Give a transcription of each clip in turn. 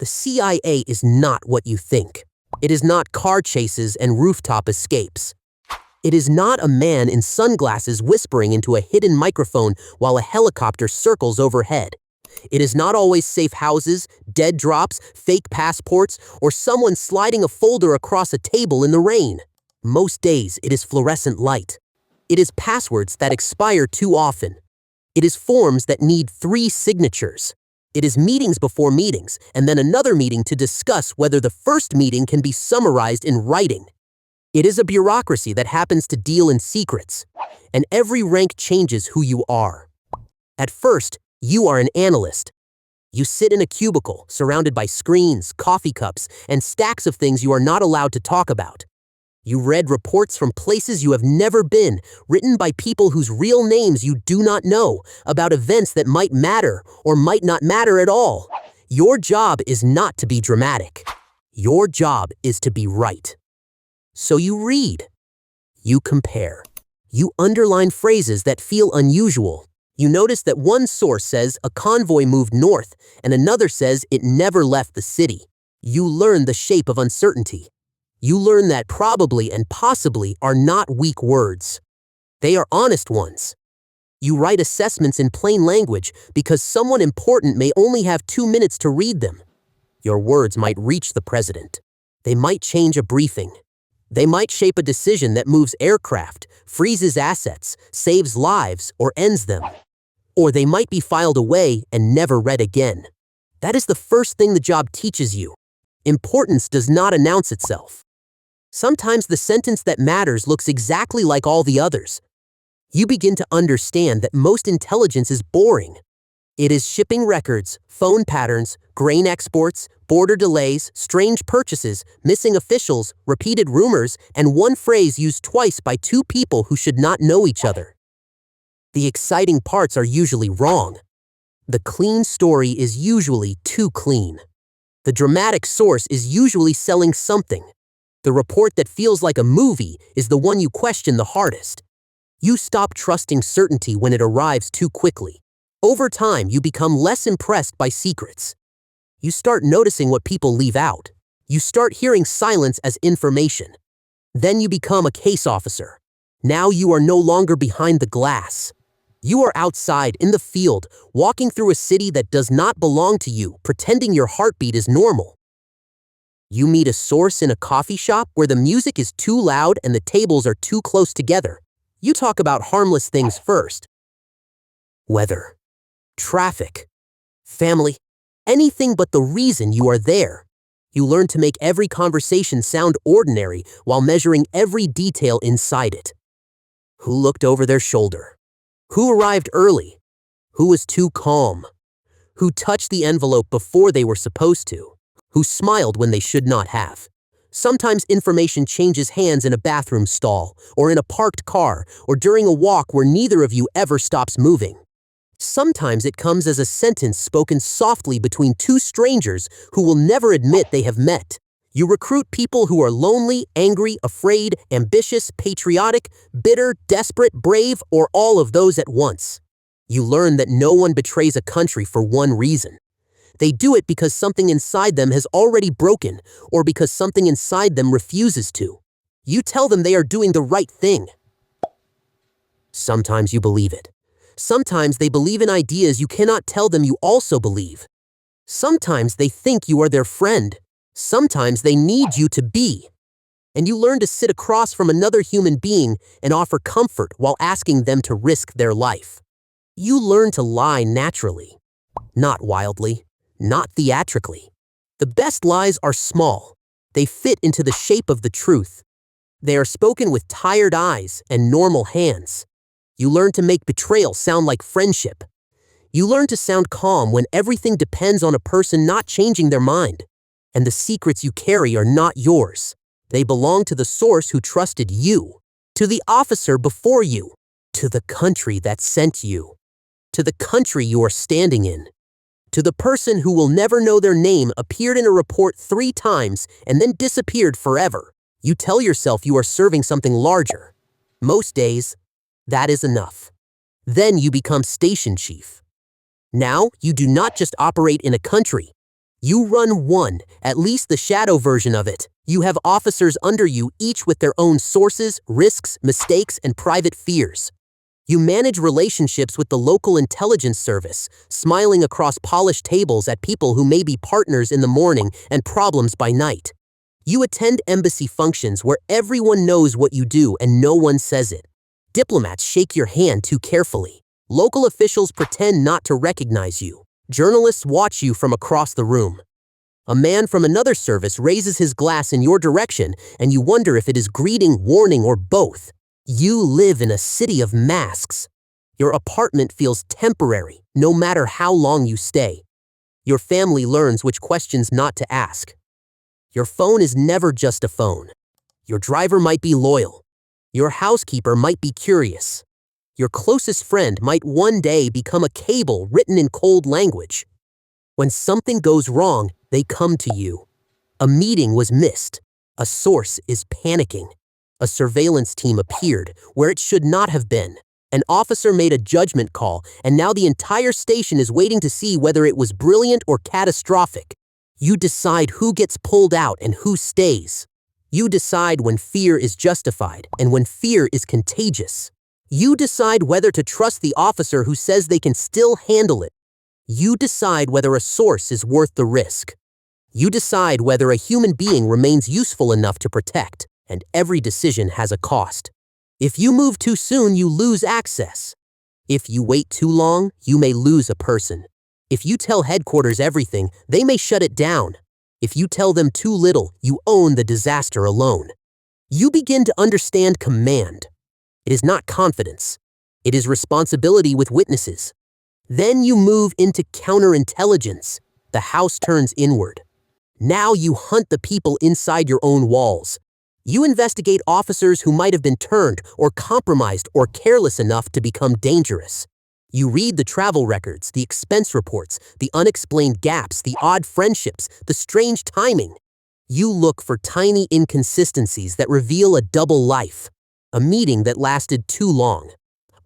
The CIA is not what you think. It is not car chases and rooftop escapes. It is not a man in sunglasses whispering into a hidden microphone while a helicopter circles overhead. It is not always safe houses, dead drops, fake passports, or someone sliding a folder across a table in the rain. Most days, it is fluorescent light. It is passwords that expire too often. It is forms that need 3 signatures. It is meetings before meetings, and then another meeting to discuss whether the first meeting can be summarized in writing. It is a bureaucracy that happens to deal in secrets, and every rank changes who you are. At first, you are an analyst. You sit in a cubicle, surrounded by screens, coffee cups, and stacks of things you are not allowed to talk about. You read reports from places you have never been, written by people whose real names you do not know, about events that might matter or might not matter at all. Your job is not to be dramatic. Your job is to be right. So you read. You compare. You underline phrases that feel unusual. You notice that one source says a convoy moved north and another says it never left the city. You learn the shape of uncertainty. You learn that probably and possibly are not weak words. They are honest ones. You write assessments in plain language because someone important may only have 2 minutes to read them. Your words might reach the president. They might change a briefing. They might shape a decision that moves aircraft, freezes assets, saves lives, or ends them. Or they might be filed away and never read again. That is the first thing the job teaches you. Importance does not announce itself. Sometimes the sentence that matters looks exactly like all the others. You begin to understand that most intelligence is boring. It is shipping records, phone patterns, grain exports, border delays, strange purchases, missing officials, repeated rumors, and one phrase used twice by 2 people who should not know each other. The exciting parts are usually wrong. The clean story is usually too clean. The dramatic source is usually selling something. The report that feels like a movie is the one you question the hardest. You stop trusting certainty when it arrives too quickly. Over time, you become less impressed by secrets. You start noticing what people leave out. You start hearing silence as information. Then you become a case officer. Now you are no longer behind the glass. You are outside, in the field, walking through a city that does not belong to you, pretending your heartbeat is normal. You meet a source in a coffee shop where the music is too loud and the tables are too close together. You talk about harmless things first. Weather, traffic, family, anything but the reason you are there. You learn to make every conversation sound ordinary while measuring every detail inside it. Who looked over their shoulder? Who arrived early? Who was too calm? Who touched the envelope before they were supposed to? Who smiled when they should not have? Sometimes information changes hands in a bathroom stall, or in a parked car, or during a walk where neither of you ever stops moving. Sometimes it comes as a sentence spoken softly between 2 strangers who will never admit they have met. You recruit people who are lonely, angry, afraid, ambitious, patriotic, bitter, desperate, brave, or all of those at once. You learn that no one betrays a country for one reason. They do it because something inside them has already broken, or because something inside them refuses to. You tell them they are doing the right thing. Sometimes you believe it. Sometimes they believe in ideas you cannot tell them you also believe. Sometimes they think you are their friend. Sometimes they need you to be. And you learn to sit across from another human being and offer comfort while asking them to risk their life. You learn to lie naturally, not wildly, not theatrically. The best lies are small. They fit into the shape of the truth. They are spoken with tired eyes and normal hands. You learn to make betrayal sound like friendship. You learn to sound calm when everything depends on a person not changing their mind. And the secrets you carry are not yours. They belong to the source who trusted you, to the officer before you, to the country that sent you, to the country you are standing in, to the person who will never know their name, appeared in a report 3 times and then disappeared forever. You tell yourself you are serving something larger. Most days, that is enough. Then you become station chief. Now, you do not just operate in a country. You run one, at least the shadow version of it. You have officers under you, each with their own sources, risks, mistakes, and private fears. You manage relationships with the local intelligence service, smiling across polished tables at people who may be partners in the morning and problems by night. You attend embassy functions where everyone knows what you do and no one says it. Diplomats shake your hand too carefully. Local officials pretend not to recognize you. Journalists watch you from across the room. A man from another service raises his glass in your direction and you wonder if it is greeting, warning, or both. You live in a city of masks. Your apartment feels temporary, no matter how long you stay. Your family learns which questions not to ask. Your phone is never just a phone. Your driver might be loyal. Your housekeeper might be curious. Your closest friend might one day become a cable written in cold language. When something goes wrong, they come to you. A meeting was missed. A source is panicking. A surveillance team appeared where it should not have been. An officer made a judgment call, and now the entire station is waiting to see whether it was brilliant or catastrophic. You decide who gets pulled out and who stays. You decide when fear is justified and when fear is contagious. You decide whether to trust the officer who says they can still handle it. You decide whether a source is worth the risk. You decide whether a human being remains useful enough to protect, and every decision has a cost. If you move too soon, you lose access. If you wait too long, you may lose a person. If you tell headquarters everything, they may shut it down. If you tell them too little, you own the disaster alone. You begin to understand command. It is not confidence. It is responsibility with witnesses. Then you move into counterintelligence. The house turns inward. Now you hunt the people inside your own walls. You investigate officers who might have been turned or compromised or careless enough to become dangerous. You read the travel records, the expense reports, the unexplained gaps, the odd friendships, the strange timing. You look for tiny inconsistencies that reveal a double life. A meeting that lasted too long.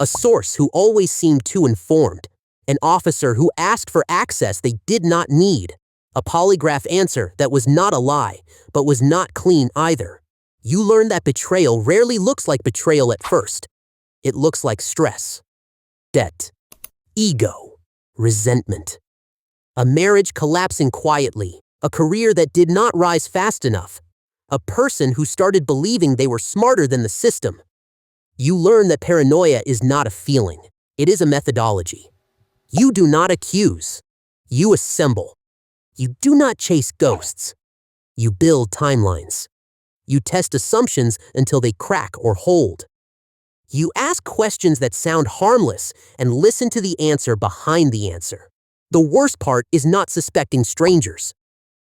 A source who always seemed too informed. An officer who asked for access they did not need. A polygraph answer that was not a lie, but was not clean either. You learn that betrayal rarely looks like betrayal at first. It looks like stress, debt, ego, resentment. A marriage collapsing quietly, a career that did not rise fast enough, a person who started believing they were smarter than the system. You learn that paranoia is not a feeling, it is a methodology. You do not accuse, you assemble. You do not chase ghosts. You build timelines. You test assumptions until they crack or hold. You ask questions that sound harmless and listen to the answer behind the answer. The worst part is not suspecting strangers.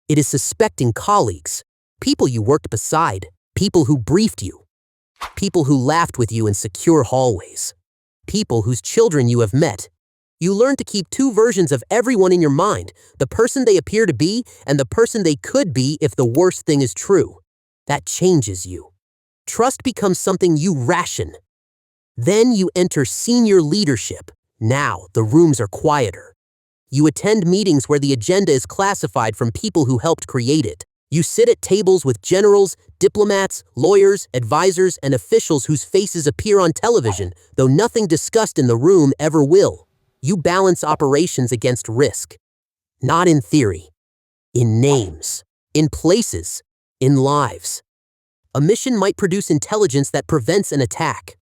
It is suspecting colleagues, people you worked beside, people who briefed you, people who laughed with you in secure hallways, people whose children you have met. You learn to keep two versions of everyone in your mind, the person they appear to be and the person they could be if the worst thing is true. That changes you. Trust becomes something you ration. Then you enter senior leadership. Now the rooms are quieter. You attend meetings where the agenda is classified from people who helped create it. You sit at tables with generals, diplomats, lawyers, advisors, and officials whose faces appear on television, though nothing discussed in the room ever will. You balance operations against risk. Not in theory. In names. In places. In lives. A mission might produce intelligence that prevents an attack.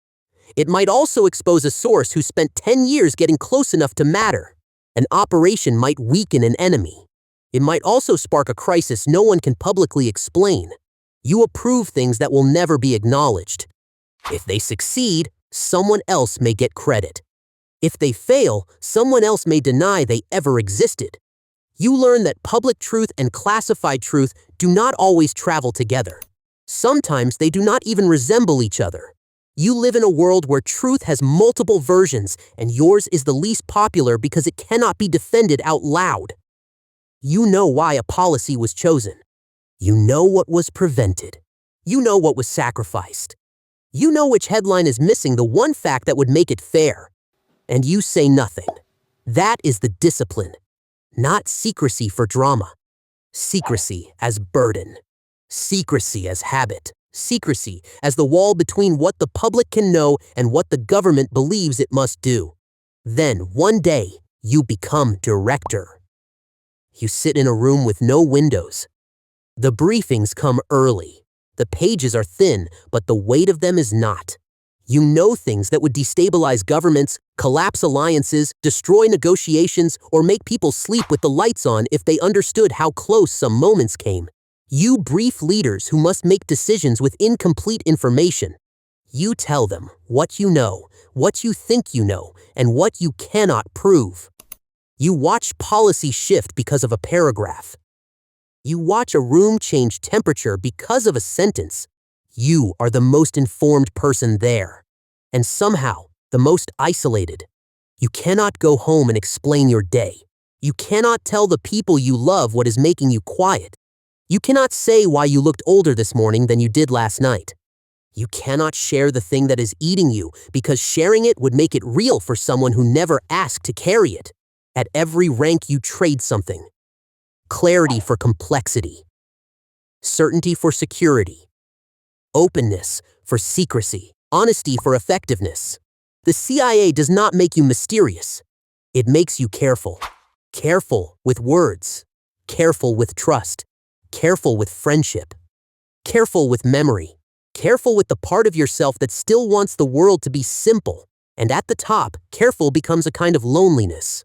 It might also expose a source who spent 10 years getting close enough to matter. An operation might weaken an enemy. It might also spark a crisis no one can publicly explain. You approve things that will never be acknowledged. If they succeed, someone else may get credit. If they fail, someone else may deny they ever existed. You learn that public truth and classified truth do not always travel together. Sometimes they do not even resemble each other. You live in a world where truth has multiple versions, and yours is the least popular because it cannot be defended out loud. You know why a policy was chosen. You know what was prevented. You know what was sacrificed. You know which headline is missing the one fact that would make it fair. And you say nothing. That is the discipline, not secrecy for drama. Secrecy as burden. Secrecy as habit. Secrecy as the wall between what the public can know and what the government believes it must do. Then, one day, you become director. You sit in a room with no windows. The briefings come early. The pages are thin, but the weight of them is not. You know things that would destabilize governments, collapse alliances, destroy negotiations, or make people sleep with the lights on if they understood how close some moments came. You brief leaders who must make decisions with incomplete information. You tell them what you know, what you think you know, and what you cannot prove. You watch policy shift because of a paragraph. You watch a room change temperature because of a sentence. You are the most informed person there, and somehow the most isolated. You cannot go home and explain your day. You cannot tell the people you love what is making you quiet. You cannot say why you looked older this morning than you did last night. You cannot share the thing that is eating you because sharing it would make it real for someone who never asked to carry it. At every rank you trade something. Clarity for complexity. Certainty for security. Openness for secrecy. Honesty for effectiveness. The CIA does not make you mysterious. It makes you careful. Careful with words. Careful with trust. Careful with friendship. Careful with memory. Careful with the part of yourself that still wants the world to be simple. And at the top, careful becomes a kind of loneliness.